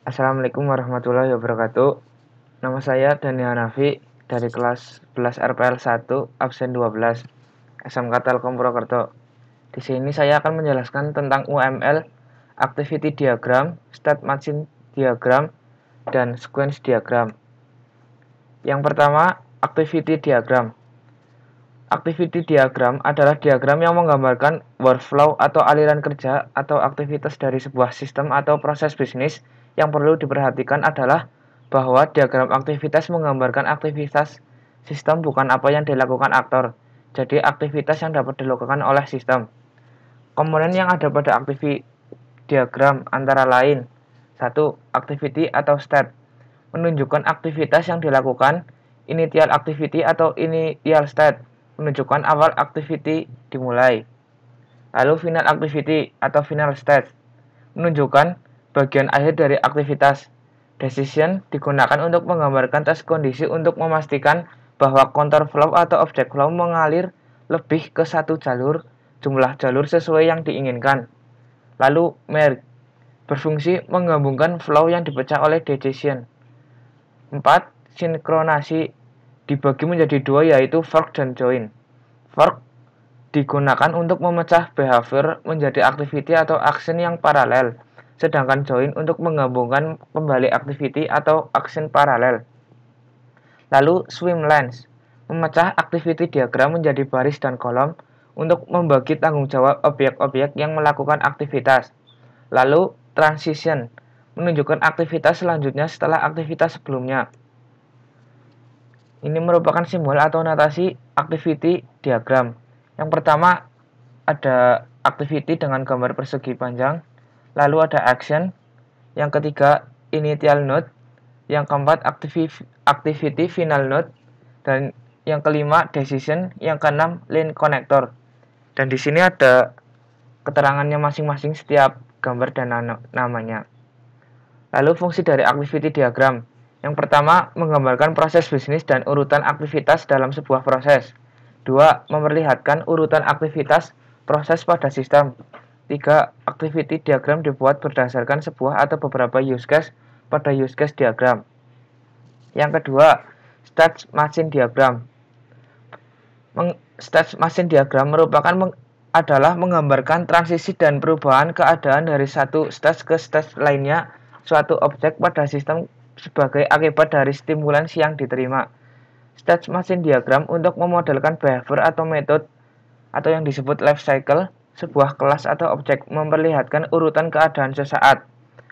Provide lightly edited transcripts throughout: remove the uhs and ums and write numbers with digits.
Assalamualaikum warahmatullahi wabarakatuh. Nama saya Dani Hanafi dari kelas 11 RPL 1 absen 12 SMK Telkom Purwokerto. Di sini saya akan menjelaskan tentang UML, Activity Diagram, State Machine Diagram, dan Sequence Diagram. Yang pertama, Activity Diagram. Activity Diagram adalah diagram yang menggambarkan workflow atau aliran kerja atau aktivitas dari sebuah sistem atau proses bisnis. Yang perlu diperhatikan adalah bahwa diagram aktivitas menggambarkan aktivitas sistem, bukan apa yang dilakukan aktor. Jadi aktivitas yang dapat dilakukan oleh sistem. Komponen yang ada pada activity diagram antara lain: 1. Activity atau state, menunjukkan aktivitas yang dilakukan. Initial activity atau initial state, menunjukkan awal activity dimulai. Lalu final activity atau final state, menunjukkan bagian akhir dari aktivitas. Decision digunakan untuk menggambarkan tes kondisi untuk memastikan bahwa contour flow atau object flow mengalir lebih ke satu jalur, jumlah jalur sesuai yang diinginkan. Lalu merge berfungsi menggabungkan flow yang dipecah oleh decision. 4. Sinkronasi dibagi menjadi dua, yaitu fork dan join. Fork digunakan untuk memecah behavior menjadi activity atau action yang paralel, sedangkan join untuk menggabungkan kembali activity atau action paralel. Lalu swim lanes memecah activity diagram menjadi baris dan kolom untuk membagi tanggung jawab objek-objek yang melakukan aktivitas. Lalu transition menunjukkan aktivitas selanjutnya setelah aktivitas sebelumnya. Ini merupakan simbol atau notasi activity diagram. Yang pertama ada activity dengan gambar persegi panjang, lalu ada action, yang ketiga initial node, yang keempat activity final node, dan yang kelima decision, yang keenam line connector. Dan di sini ada keterangannya masing-masing setiap gambar dan namanya. Lalu fungsi dari activity diagram. Yang pertama, menggambarkan proses bisnis dan urutan aktivitas dalam sebuah proses. 2. Memperlihatkan urutan aktivitas proses pada sistem. 3. Activity diagram dibuat berdasarkan sebuah atau beberapa use case pada use case diagram. Yang kedua, state machine diagram. State machine diagram adalah menggambarkan transisi dan perubahan keadaan dari satu stage ke stage lainnya suatu objek pada sistem sebagai akibat dari stimulan yang diterima. State machine diagram untuk memodelkan behavior atau metode atau yang disebut life cycle sebuah kelas atau objek, memperlihatkan urutan keadaan sesaat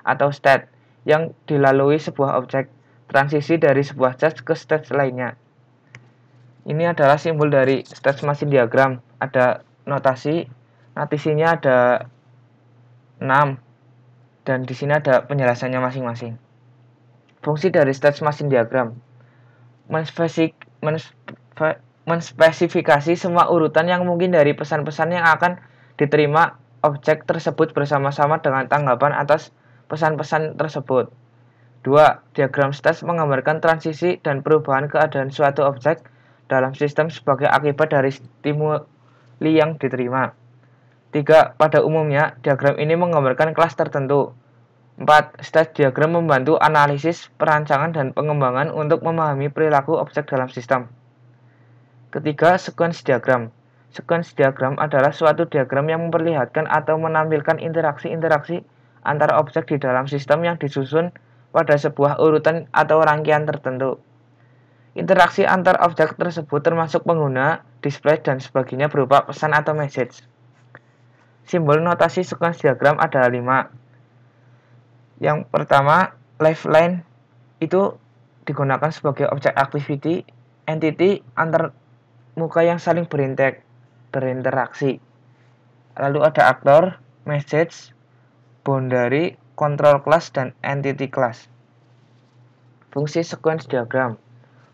atau state yang dilalui sebuah objek, transisi dari sebuah stage ke stage lainnya. Ini adalah simbol dari state machine diagram. Ada notasinya ada 6, dan di sini ada penjelasannya masing-masing. Fungsi dari state machine diagram menspesifikasi semua urutan yang mungkin dari pesan-pesan yang akan diterima objek tersebut bersama-sama dengan tanggapan atas pesan-pesan tersebut. 2. Diagram state menggambarkan transisi dan perubahan keadaan suatu objek dalam sistem sebagai akibat dari stimuli yang diterima. 3. Pada umumnya, diagram ini menggambarkan kelas tertentu. 4. State diagram membantu analisis, perancangan, dan pengembangan untuk memahami perilaku objek dalam sistem. Ketiga, sequence diagram. Sequence diagram adalah suatu diagram yang memperlihatkan atau menampilkan interaksi-interaksi antara objek di dalam sistem yang disusun pada sebuah urutan atau rangkaian tertentu. Interaksi antar objek tersebut termasuk pengguna, display, dan sebagainya berupa pesan atau message. Simbol notasi sequence diagram ada 5. Yang pertama, lifeline itu digunakan sebagai objek activity, entity antar muka yang saling berinteraksi. Lalu ada aktor, message, boundary, control class, dan entity class. Fungsi sequence diagram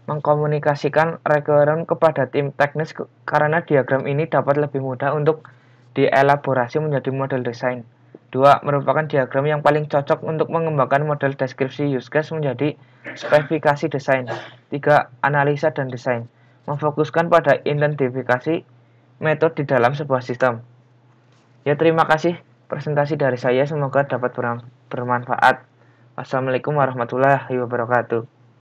mengkomunikasikan requirement kepada tim teknis karena diagram ini dapat lebih mudah untuk dielaborasi menjadi model desain. 2. Merupakan diagram yang paling cocok untuk mengembangkan model deskripsi use case menjadi spesifikasi desain. 3. Analisa dan desain memfokuskan pada identifikasi metode di dalam sebuah sistem. Ya, terima kasih presentasi dari saya, semoga dapat bermanfaat. Assalamualaikum warahmatullahi wabarakatuh.